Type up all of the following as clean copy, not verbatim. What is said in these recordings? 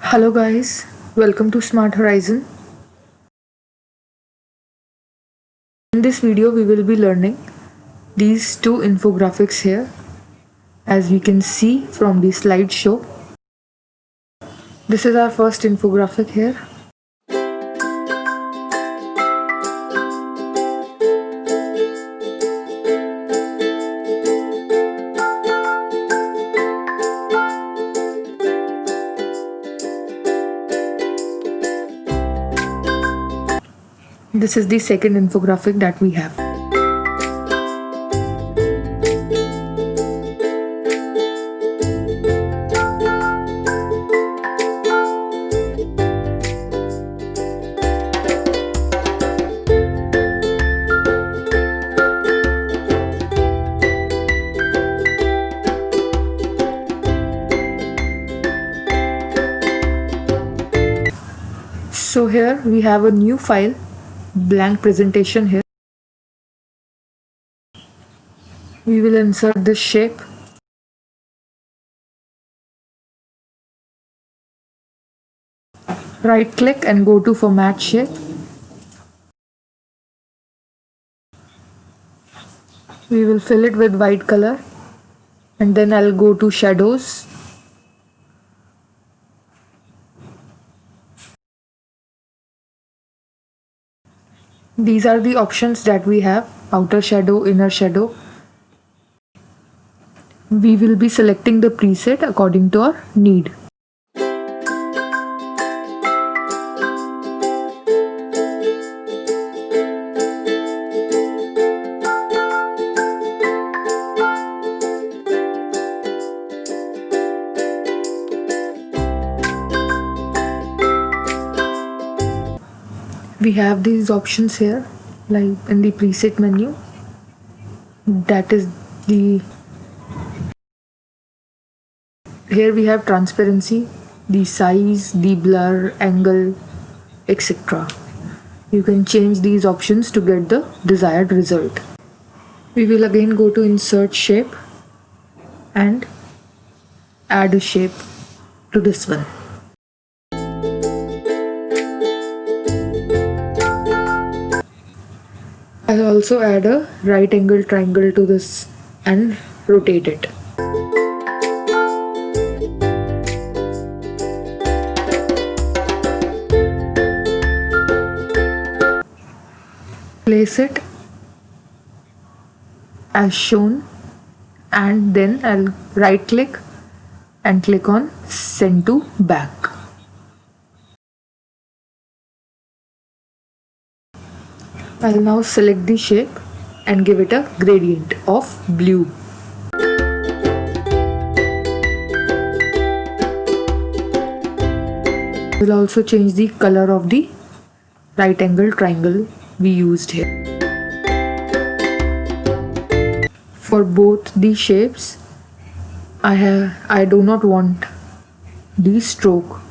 Hello guys, welcome to Smart Horizon. In this video we will be learning these two infographics here, as we can see from the slideshow. This is our first infographic here. This is the second infographic that we have. So here we have a new file, blank presentation here. We will insert this shape. Right click and go to format shape. We will fill it with white color and then I'll go to shadows. These are the options that we have: outer shadow, inner shadow. We will be selecting the preset according to our need. We have these options here, like in the preset menu. That is here we have transparency, the size, the blur, angle, etc. You can change these options to get the desired result. We will again go to insert shape and add a shape to this one. I'll also add a right angle triangle to this and rotate it. Place it as shown and then I'll right click and click on send to back. I'll now select the shape and give it a gradient of blue. We'll also change the color of the right angle triangle we used here. For both the shapes, I do not want the stroke.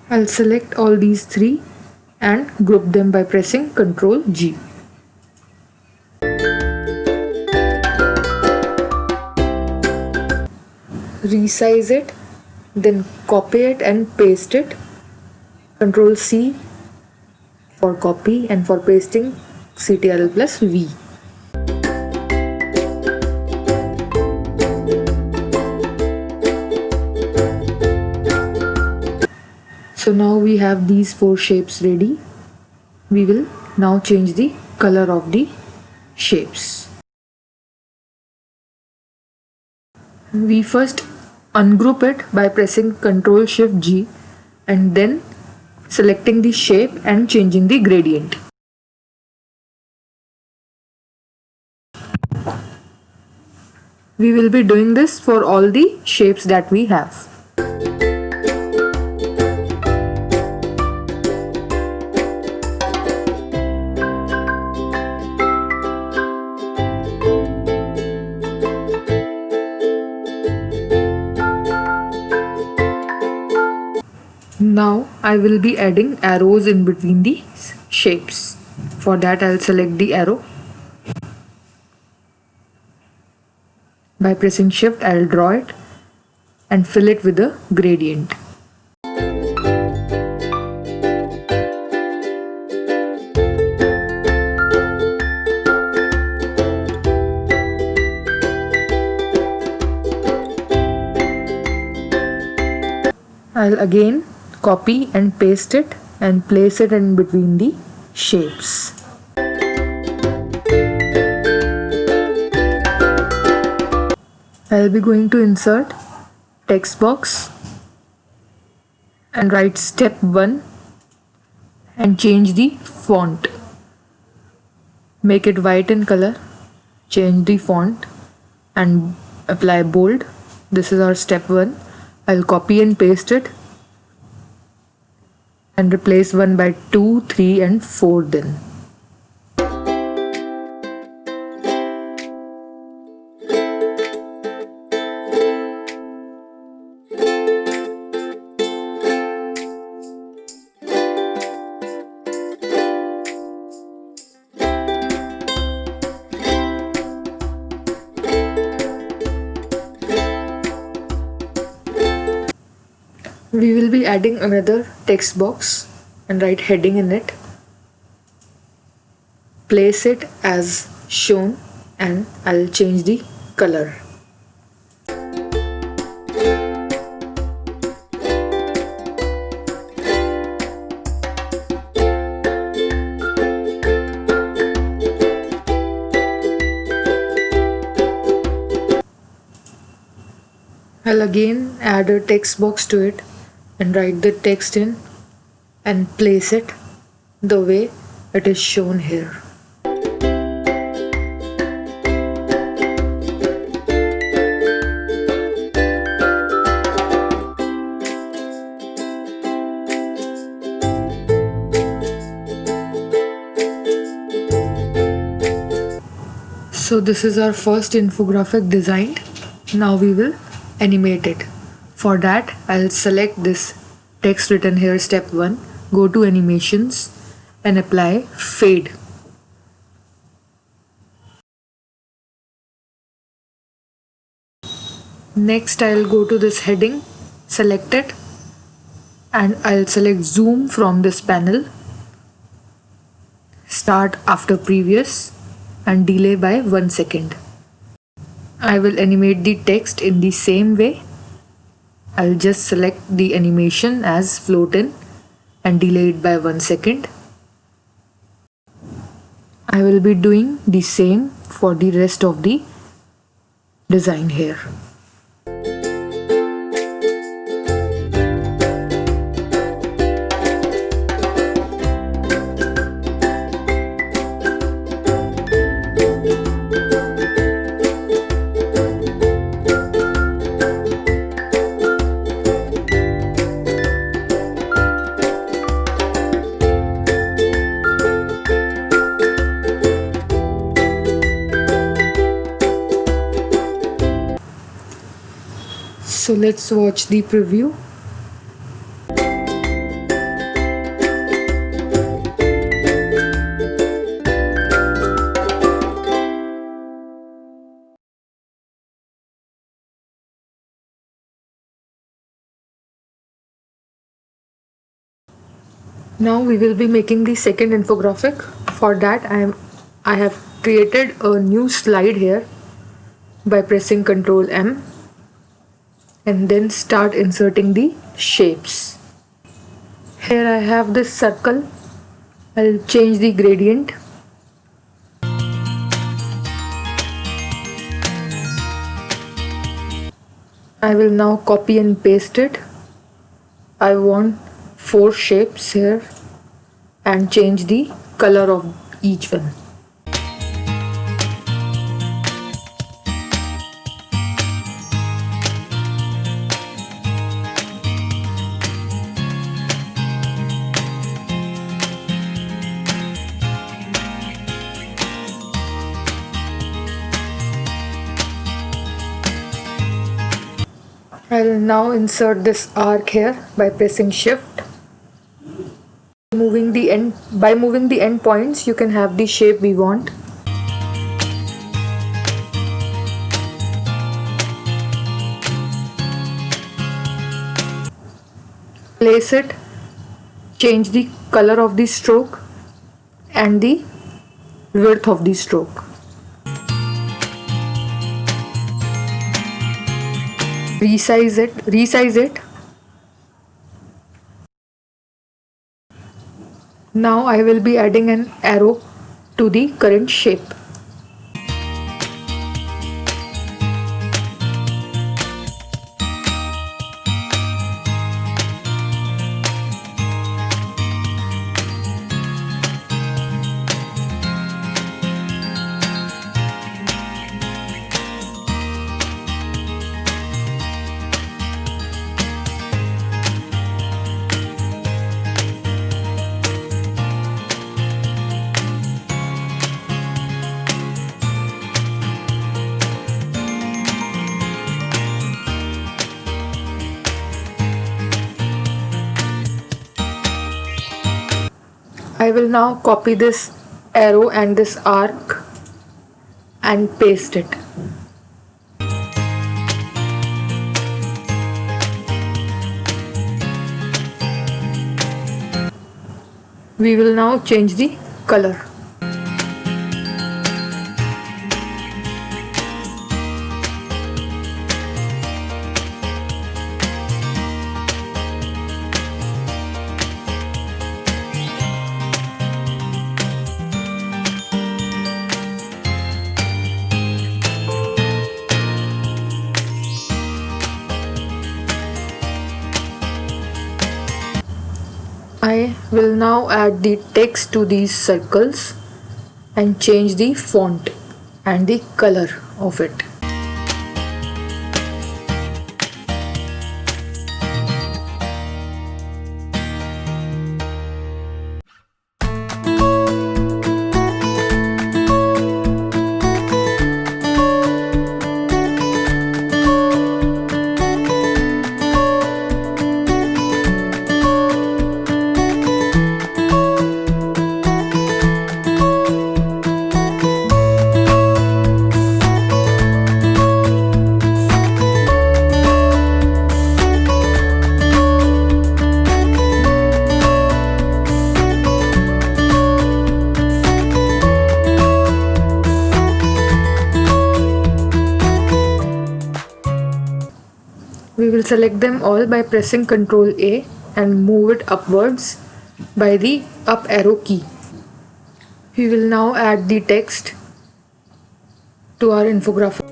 I'll select all these three and group them by pressing Ctrl G. Resize it, then copy it and paste it. Ctrl C for copy and for pasting Ctrl plus V. So now we have these four shapes ready. We will now change the color of the shapes. We first ungroup it by pressing Ctrl Shift G and then selecting the shape and changing the gradient. We will be doing this for all the shapes that we have. Now I will be adding arrows in between the shapes. For that I'll select the arrow. By pressing shift I'll draw it and fill it with a gradient. I'll again copy and paste it and place it in between the shapes. I'll be going to insert text box and write step 1 and change the font. Make it white in color, change the font and apply bold. This is our step 1. I'll copy and paste it and replace 1 by 2, 3 and 4 then. We will be adding another text box and write heading in it. Place it as shown and I'll change the color. I'll again add a text box to it and write the text in and place it the way it is shown here. So this is our first infographic designed. Now we will animate it. For that, I'll select this text written here, step 1, go to animations and apply fade. Next, I'll go to this heading, select it and I'll select zoom from this panel, start after previous and delay by 1 second. I will animate the text in the same way. I'll just select the animation as float in and delay it by 1 second. I will be doing the same for the rest of the design here. So let's watch the preview. Now we will be making the second infographic. For that I have created a new slide here by pressing Ctrl M and then start inserting the shapes. Here I have this circle. I'll change the gradient. I will now copy and paste it. I want 4 shapes here and change the color of each one. I will now insert this arc here by pressing Shift. By moving the end points, you can have the shape we want. Place it, change the color of the stroke and the width of the stroke. Resize it Now I will be adding an arrow to the current shape. I will now copy this arrow and this arc and paste it. We will now change the color. I will now add the text to these circles and change the font and the color of it. We will select them all by pressing Ctrl A and move it upwards by the up arrow key. We will now add the text to our infographic.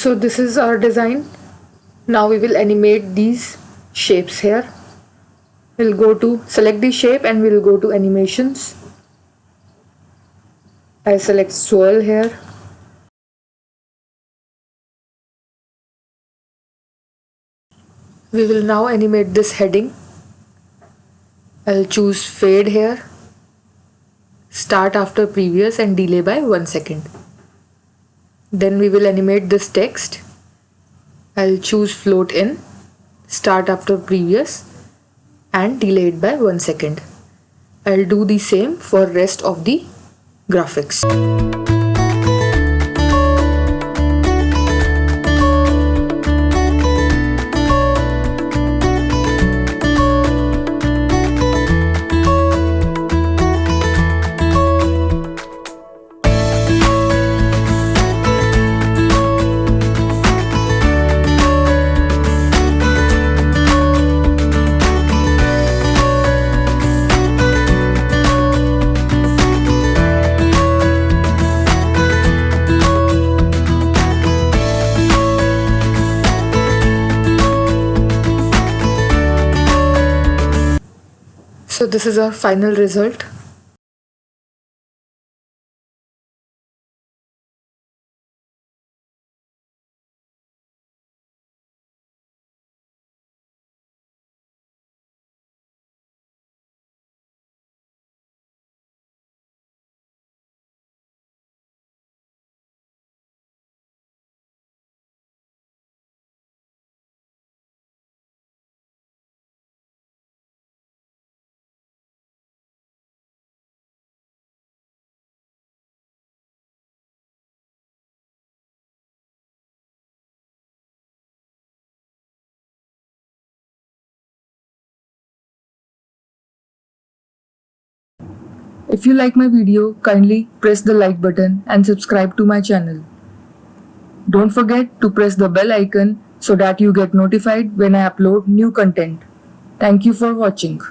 So this is our design. Now we will animate these shapes here. We'll go to select the shape and we'll go to animations. I select swirl here. We will now animate this heading. I'll choose fade here, start after previous and delay by 1 second. Then we will animate this text. I'll choose float in, start after previous and delay it by 1 second. I'll do the same for rest of the graphics. So this is our final result. If you like my video, kindly press the like button and subscribe to my channel. Don't forget to press the bell icon so that you get notified when I upload new content. Thank you for watching.